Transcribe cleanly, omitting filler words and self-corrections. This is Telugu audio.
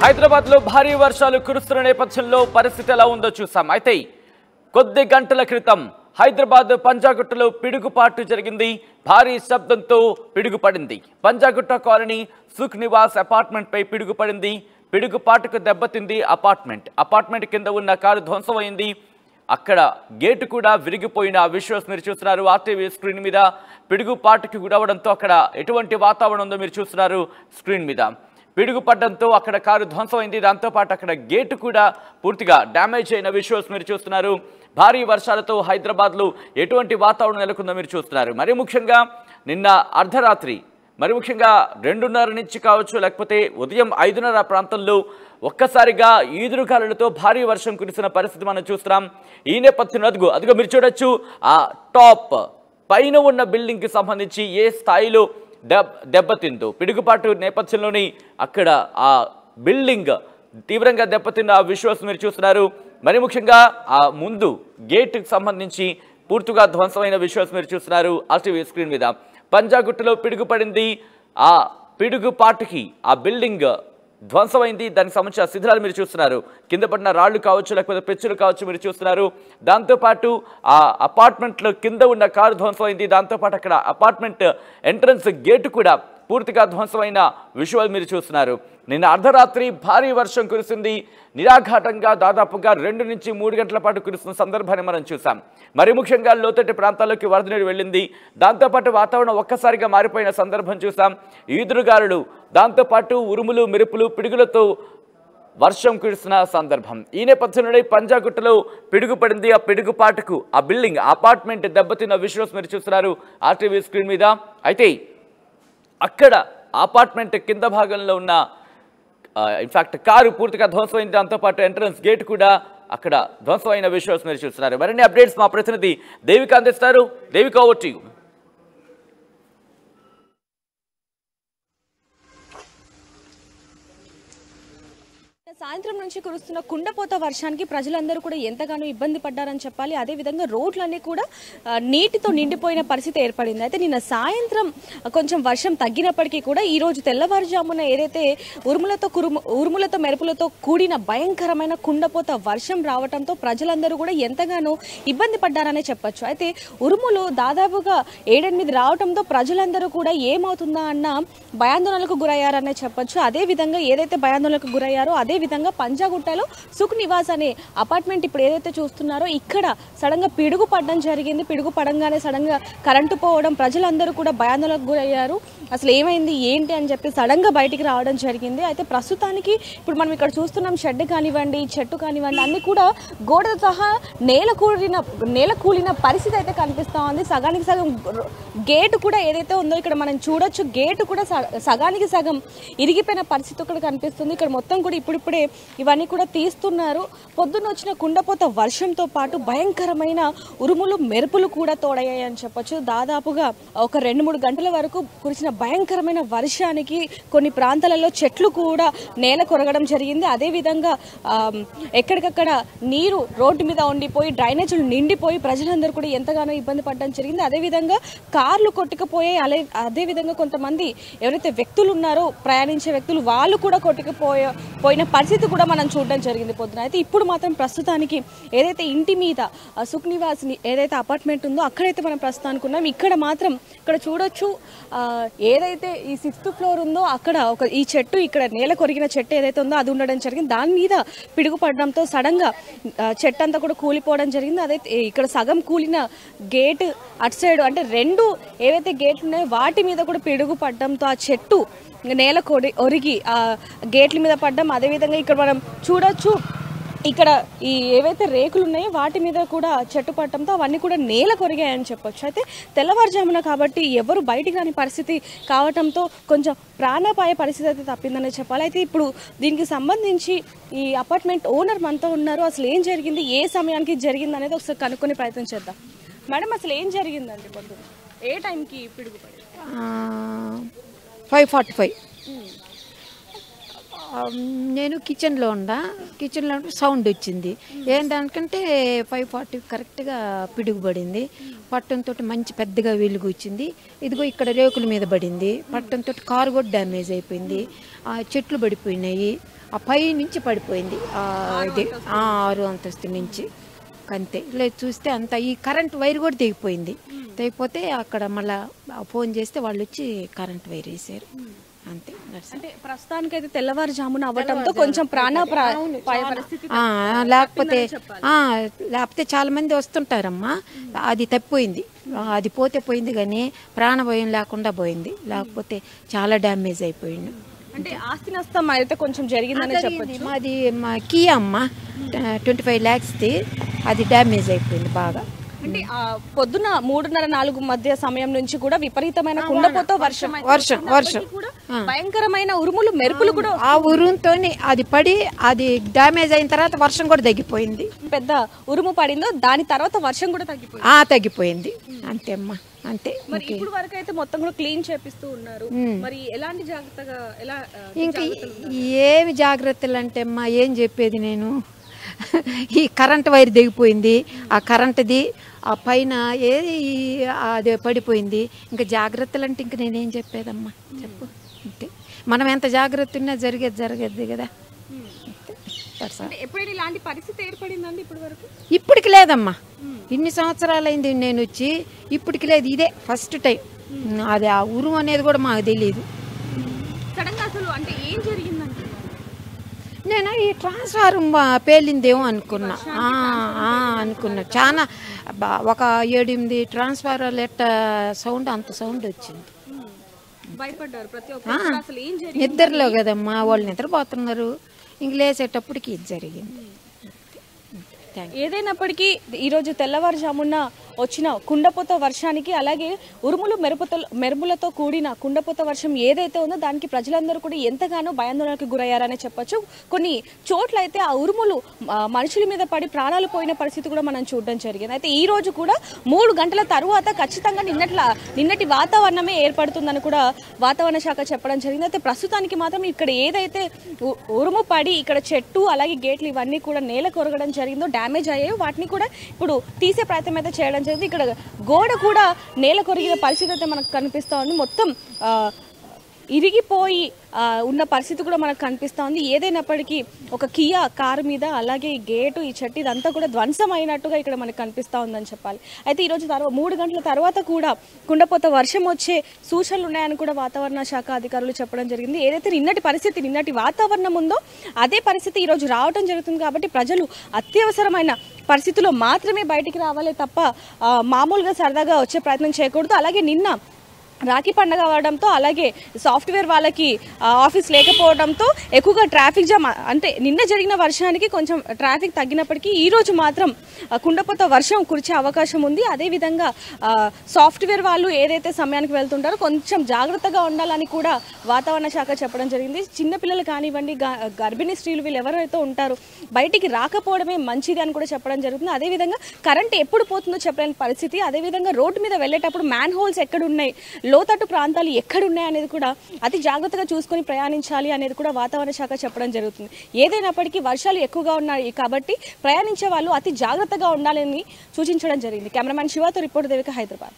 హైదరాబాద్ లో భారీ వర్షాలు కురుస్తున్న నేపథ్యంలో పరిస్థితి ఎలా ఉందో చూసాం. అయితే కొద్ది గంటల క్రితం హైదరాబాద్ పంజాగుట్టలో పిడుగుపాటు జరిగింది. భారీ శబ్దంతో పిడుగుపడింది. పంజాగుట్ట కాలనీ సుఖ్ నివాస్ అపార్ట్మెంట్ పై పిడుగుపడింది. పిడుగుపాటుకు దెబ్బతింది అపార్ట్మెంట్ కింద ఉన్న కారు ధ్వంసమైంది. అక్కడ గేటు కూడా విరిగిపోయిన విజువల్స్ మీరు చూస్తున్నారు. ఆర్టీవీ స్క్రీన్ మీద పిడుగుపాటుకి గురవడంతో అక్కడ ఎటువంటి వాతావరణం ఉందో మీరు చూస్తున్నారు స్క్రీన్ మీద. పిడుగు పడడంతో అక్కడ కారు ధ్వంసమైంది. దాంతోపాటు అక్కడ గేటు కూడా పూర్తిగా డ్యామేజ్ అయిన విజువల్స్ మీరు చూస్తున్నారు. భారీ వర్షాలతో హైదరాబాద్లో ఎటువంటి వాతావరణం నెలకొందో మీరు చూస్తున్నారు. మరి ముఖ్యంగా నిన్న అర్ధరాత్రి, మరి ముఖ్యంగా 2:30 నుంచి కావచ్చు, లేకపోతే ఉదయం 5:30 ప్రాంతంలో ఒక్కసారిగా ఈదురుగాలులతో భారీ వర్షం కురిసిన పరిస్థితి మనం చూస్తున్నాం. ఈ నేపథ్యంలో అదిగో మీరు చూడొచ్చు, ఆ టాప్ పైన ఉన్న బిల్డింగ్కి సంబంధించి ఏ స్థాయిలో దెబ్బతిందో. పిడుగుపాటు నేపథ్యంలోని అక్కడ ఆ బిల్డింగ్ తీవ్రంగా దెబ్బతిన్న విజువల్స్ మీరు చూస్తున్నారు. మరి ముఖ్యంగా ఆ ముందు గేటుకు సంబంధించి పూర్తిగా ధ్వంసమైన విజువల్స్ మీరు చూస్తున్నారు ఆర్టీవీ స్క్రీన్ మీద. పంజాగుట్టలో పిడుగు పడింది. ఆ పిడుగుపాటుకి ఆ బిల్డింగ్ ధ్వంసమైంది. దానికి సంబంధించిన శిథిలాలు మీరు చూస్తున్నారు. కింద పడిన రాళ్లు కావచ్చు, లేకపోతే పెచ్చులు కావచ్చు మీరు చూస్తున్నారు. దాంతోపాటు ఆ అపార్ట్మెంట్లో కింద ఉన్న కారు ధ్వంసమైంది. దాంతోపాటు అక్కడ అపార్ట్మెంట్ ఎంట్రన్స్ గేటు కూడా పూర్తిగా ధ్వంసమైన విజువల్ మీరు చూస్తున్నారు. నిన్న అర్ధరాత్రి భారీ వర్షం కురిసింది. నిరాఘాటంగా దాదాపుగా 2 నుంచి 3 గంటల పాటు కురుస్తున్న సందర్భాన్ని మనం చూసాం. మరి ముఖ్యంగా లోతట్టు ప్రాంతాల్లోకి వరద నీరు వెళ్ళింది. దాంతోపాటు వాతావరణం ఒక్కసారిగా మారిపోయిన సందర్భం చూసాం. ఈదురుగాలులు, దాంతోపాటు ఉరుములు, మెరుపులు, పిడుగులతో వర్షం కురుస్తున్న సందర్భం. ఈ నేపథ్యంలో పంజాగుట్టలో పిడుగు పడింది. ఆ పిడుగుపాటుకు ఆ బిల్డింగ్ అపార్ట్మెంట్ దెబ్బతిన్న విజువల్స్ మీరు చూస్తున్నారు ఆర్టీవీ స్క్రీన్ మీద. అయితే అక్కడ అపార్ట్మెంట్ కింద భాగంలో ఉన్న ఇన్ఫాక్ట్ కారు పూర్తిగా ధ్వంసమైంది. దాంతోపాటు ఎంట్రన్స్ గేట్ కూడా అక్కడ ధ్వంసమైన విజువల్స్ మీరు చూస్తున్నారు. మరిన్ని అప్డేట్స్ మా ప్రతినిధి దేవిక అందిస్తారు. Devika, over to you. సాయంత్రం నుంచి కురుస్తున్న కుండపోత వర్షానికి ప్రజలందరూ కూడా ఎంతగానో ఇబ్బంది పడ్డారని చెప్పాలి. అదేవిధంగా రోడ్లన్నీ కూడా నీటితో నిండిపోయిన పరిస్థితి ఏర్పడింది. అయితే నిన్న సాయంత్రం కొంచెం వర్షం తగ్గినప్పటికీ కూడా ఈ రోజు తెల్లవారుజామున ఏదైతే ఉరుములతో మెరుపులతో కూడిన భయంకరమైన కుండపోత వర్షం రావడంతో ప్రజలందరూ కూడా ఎంతగానో ఇబ్బంది పడ్డారనే చెప్పొచ్చు. అయితే ఉరుములు దాదాపుగా 7-8 రావడంతో ప్రజలందరూ కూడా ఏమవుతుందా అన్న భయాందోళనకు గురయ్యారనే చెప్పొచ్చు. అదేవిధంగా ఏదైతే భయాందోళనకు గురయ్యారో అదే విధంగా పంజాగుట్టలో సుఖ్ నివాస్ అనే అపార్ట్మెంట్ ఇప్పుడు ఏదైతే చూస్తున్నారో ఇక్కడ సడన్ గా పిడుగు పడడం జరిగింది. పిడుగు పడంగానే సడన్ గా కరెంటు పోవడం, ప్రజలందరూ కూడా భయాందోళనకు గురయ్యారు. అసలు ఏమైంది ఏంటి అని చెప్పి సడన్ గా బయటికి రావడం జరిగింది. అయితే ప్రస్తుతానికి ఇప్పుడు మనం ఇక్కడ చూస్తున్నాం, షెడ్ కానివ్వండి, చెట్టు కానివ్వండి, అన్ని కూడా గోడ సహా నేల కూలిన పరిస్థితి అయితే కనిపిస్తా ఉంది. సగానికి సగం గేటు కూడా ఏదైతే ఉందో ఇక్కడ మనం చూడొచ్చు, గేటు కూడా సగానికి సగం ఇరిగిపోయిన పరిస్థితి ఇక్కడ కనిపిస్తుంది. ఇక్కడ మొత్తం కూడా ఇప్పుడిప్పుడే ఇవన్నీ కూడా తీస్తున్నారు. పొద్దున్న వచ్చిన కుండపోత వర్షంతో పాటు భయంకరమైన ఉరుములు, మెరుపులు కూడా తోడయ్యాయని చెప్పొచ్చు. దాదాపుగా ఒక 2-3 గంటల వరకు కురిసిన భయంకరమైన వర్షానికి కొన్ని ప్రాంతాలలో చెట్లు కూడా నేల కొరగడం జరిగింది. అదేవిధంగా ఎక్కడికక్కడ నీరు రోడ్డు మీద ఉండిపోయి డ్రైనేజీలు నిండిపోయి ప్రజలందరూ కూడా ఎంతగానో ఇబ్బంది పడడం జరిగింది. అదేవిధంగా కార్లు కొట్టుకుపోయాయి. అదేవిధంగా కొంతమంది ఎవరైతే వ్యక్తులు ఉన్నారో, ప్రయాణించే వ్యక్తులు, వాళ్ళు కూడా కొట్టుకుపోయిన పరిస్థితి కూడా మనం చూడడం జరిగింది పొద్దున. అయితే ఇప్పుడు మాత్రం ప్రస్తుతానికి ఏదైతే ఇంటి మీద సుఖ్ నివాస్ ఏదైతే అపార్ట్మెంట్ ఉందో అక్కడైతే మనం ప్రస్తుతానికి ఉన్నాం. ఇక్కడ చూడొచ్చు, ఏదైతే ఈ 6th ఫ్లోర్ ఉందో అక్కడ ఈ చెట్టు, ఇక్కడ నేల కొరిగిన చెట్టు ఏదైతే ఉందో అది ఉండడం జరిగింది. దాని మీద పిడుగు పడడంతో సడన్ గా చెట్టు అంతా కూడా కూలిపోవడం జరిగింది. అదైతే ఇక్కడ సగం కూలిన గేట్ అటు సైడ్, అంటే 2 ఏవైతే గేట్లు ఉన్నాయో వాటి మీద కూడా పిడుగు పడడంతో ఆ చెట్టు నేల ఒరిగి ఆ గేట్ల మీద పడ్డం. అదేవిధంగా ఇక్కడ మనం చూడొచ్చు, ఇక్కడ ఈ ఏవైతే రేకులు ఉన్నాయో వాటి మీద కూడా చెట్టు పట్టడంతో అవన్నీ కూడా నేల కొరిగాయని చెప్పొచ్చు. అయితే తెల్లవారుజామున కాబట్టి ఎవరు బయటికి రాని పరిస్థితి కావడంతో కొంచెం ప్రాణాపాయ పరిస్థితి అయితే తప్పిందనే చెప్పాలి. అయితే ఇప్పుడు దీనికి సంబంధించి ఈ అపార్ట్మెంట్ ఓనర్ మనతో ఉన్నారు. అసలు ఏం జరిగింది, ఏ సమయానికి జరిగింది అనేది ఒకసారి కనుక్కునే ప్రయత్నం చేద్దాం. మేడం, అసలు ఏం జరిగిందండి పొద్దున, ఏ టైంకి పిడుగు పడింది? 5:45 నేను కిచెన్లో ఉంటే సౌండ్ వచ్చింది. ఏంటనుకంటే 5:40 కరెక్ట్గా పిడుగుపడింది. పట్టంతో మంచి పెద్దగా వెలుగు వచ్చింది. ఇదిగో ఇక్కడ రేకుల మీద పడింది. పట్టంతో కారు కూడా డ్యామేజ్ అయిపోయింది. చెట్లు పడిపోయినాయి. ఆ పై నుంచి పడిపోయింది. ఇది 6వ అంతస్తు నుంచి అంతే. లేదు చూస్తే అంత ఈ కరెంట్ వైర్ కూడా తెగిపోయింది. తెగిపోతే అక్కడ మళ్ళీ ఫోన్ చేస్తే వాళ్ళు వచ్చి కరెంట్ వైర్ వేసారు. అంతే. అంటే ప్రస్తుతానికైతే తెల్లవారుజామున అవ్వటంతో కొంచెం పరిస్థితి లేకపోతే చాలా మంది వస్తుంటారమ్మా. అది తప్పిపోయింది. అది పోయింది కానీ ప్రాణభయం లేకుండా పోయింది. లేకపోతే చాలా డ్యామేజ్ అయిపోయింది. అంటే ఆస్తి నష్టం అయితే కొంచెం జరిగిందని చెప్పచ్చు. మాది కియా అమ్మ 25 lakhsది. అది డ్యామేజ్ అయిపోయింది బాగా. అంటే పొద్దున 3:30-4 మధ్య సమయం నుంచి కూడా విపరీతమైన కుండపోత వర్షం కూడా భయంకరమైన ఉరుములు మెరుపులు కూడా ఆ ఉరుముతోని అది పడి అది డ్యామేజ్ అయిన తర్వాత వర్షం కూడా తగ్గిపోయింది. పెద్ద ఉరుము పడిందో దాని తర్వాత వర్షం కూడా తగ్గిపోయింది. అంతే అమ్మా. అంతే. మరి ఇప్పుడు వరకు అయితే మొత్తం కూడా క్లీన్ చేపిస్తూ ఉన్నారు. మరి ఎలాంటి జాగ్రత్తగా ఇంకా ఏమి జాగ్రత్తలు అంటే అమ్మా ఏం చెప్పేది నేను. ఈ కరెంట్ వైర్ దిగిపోయింది. ఆ కరెంట్ది ఆ పైన అది పడిపోయింది. ఇంకా జాగ్రత్తలు అంటే ఇంక నేనేం చెప్పేదమ్మా చెప్పు. అంతే. మనం ఎంత జాగ్రత్త ఉన్నా జరగద్ది కదా. ఎప్పుడైనా ఇలాంటి పరిస్థితి ఏర్పడిందండి ఇప్పుడు వరకు? ఇప్పటికి లేదమ్మా. ఇన్ని సంవత్సరాలైంది నేను వచ్చి. ఇప్పటికి లేదు. ఇదే ఫస్ట్ టైం. అది ఆ ఉరుము అనేది కూడా మాకు తెలియదు. సడన్ గా అసలు అంటే ఏం జరిగిందంటే నేను ఈ ట్రాన్స్ఫార్మ్ పేలిందేమో అనుకున్నా. చాలా ఒక 7-8 ట్రాన్స్ఫార్మర్లు ఎట్ట సౌండ్ అంత సౌండ్ వచ్చింది. భయపడ్డారు ప్రతి ఒక్కరు. అసలు ఏం జరిగింది? నిద్రలో కదమ్మా వాళ్ళు నిద్రపోతున్నారు. ఇంక లేచేటప్పటికి ఇది జరిగింది. ఏదైనప్పటికీ ఈరోజు తెల్లవారుజామున వచ్చిన కుండపోత వర్షానికి అలాగే ఉరుములు మెరుపులతో కూడిన కుండపోత వర్షం ఏదైతే ఉందో దానికి ప్రజలందరూ కూడా ఎంతగానో భయాందోళనకు గురయ్యారనే చెప్పొచ్చు. కొన్ని చోట్ల అయితే ఆ ఉరుములు మనుషుల మీద పడి ప్రాణాలు పోయిన పరిస్థితి కూడా మనం చూడడం జరిగింది. అయితే ఈ రోజు కూడా 3 గంటల తరువాత ఖచ్చితంగా నిన్నటి వాతావరణమే ఏర్పడుతుందని కూడా వాతావరణ శాఖ చెప్పడం జరిగింది. అయితే ప్రస్తుతానికి మాత్రం ఇక్కడ ఏదైతే ఉరుము పడి ఇక్కడ చెట్టు అలాగే గేట్లు ఇవన్నీ కూడా నేల కొరగడం జరిగిందో డ్యామేజ్ అయ్యాయో వాటిని కూడా ఇప్పుడు తీసే ప్రయత్నం అయితే చేయడం జరిగింది. ఇక్కడ గోడ కూడా నేల కొరిగిన పరిస్థితి అయితే మనకు కనిపిస్తా ఉంది. మొత్తం ఇరిగిపోయి ఉన్న పరిస్థితి కూడా మనకు కనిపిస్తా ఉంది. ఏదైనప్పటికీ ఒక కియా కారు మీద అలాగే ఈ గేటు ఈ చెట్టు ఇదంతా కూడా ధ్వంసం అయినట్టుగా ఇక్కడ మనకు కనిపిస్తా ఉందని చెప్పాలి. అయితే ఈరోజు 3 గంటల తర్వాత కూడా కుండపోత వర్షం వచ్చే సూచనలు ఉన్నాయని కూడా వాతావరణ శాఖ అధికారులు చెప్పడం జరిగింది. ఏదైతే నిన్నటి వాతావరణం ఉందో అదే పరిస్థితి ఈరోజు రావడం జరుగుతుంది. కాబట్టి ప్రజలు అత్యవసరమైన పరిస్థితుల్లో మాత్రమే బయటికి రావాలి తప్ప మామూలుగా సరదాగా వచ్చే ప్రయత్నం చేయకూడదు. అలాగే నిన్న రాఖీ పండుగ అవడంతో అలాగే సాఫ్ట్వేర్ వాళ్ళకి ఆఫీస్ లేకపోవడంతో ఎక్కువగా ట్రాఫిక్ జామ్ అంటే నిన్న జరిగిన వర్షానికి కొంచెం ట్రాఫిక్ తగ్గినప్పటికీ ఈ రోజు మాత్రం కుండపోత వర్షం కురిచే అవకాశం ఉంది. అదేవిధంగా సాఫ్ట్వేర్ వాళ్ళు ఏదైతే సమయానికి వెళ్తుంటారో కొంచెం జాగ్రత్తగా ఉండాలని కూడా వాతావరణ శాఖ చెప్పడం జరిగింది. చిన్నపిల్లలు కానివ్వండి గర్భిణీ స్త్రీలు వీళ్ళు ఎవరైతే ఉంటారో బయటికి రాకపోవడమే మంచిది అని కూడా చెప్పడం జరుగుతుంది. అదేవిధంగా కరెంట్ ఎప్పుడు పోతుందో చెప్పలేని పరిస్థితి. అదేవిధంగా రోడ్డు మీద వెళ్ళేటప్పుడు మ్యాన్ హోల్స్ ఎక్కడున్నాయి లోతట్టు ప్రాంతాలు ఎక్కడున్నాయి అనేది కూడా అతి జాగ్రత్తగా చూసుకొని ప్రయాణించాలి అనేది కూడా వాతావరణ శాఖ చెప్పడం జరుగుతుంది. ఏదైనప్పటికీ వర్షాలు ఎక్కువగా ఉన్నాయి కాబట్టి ప్రయాణించే వాళ్ళు అతి జాగ్రత్తగా ఉండాలని సూచించడం జరిగింది. కెమెరామ్యాన్ శివాతో రిపోర్ట్ దేవిక, హైదరాబాద్.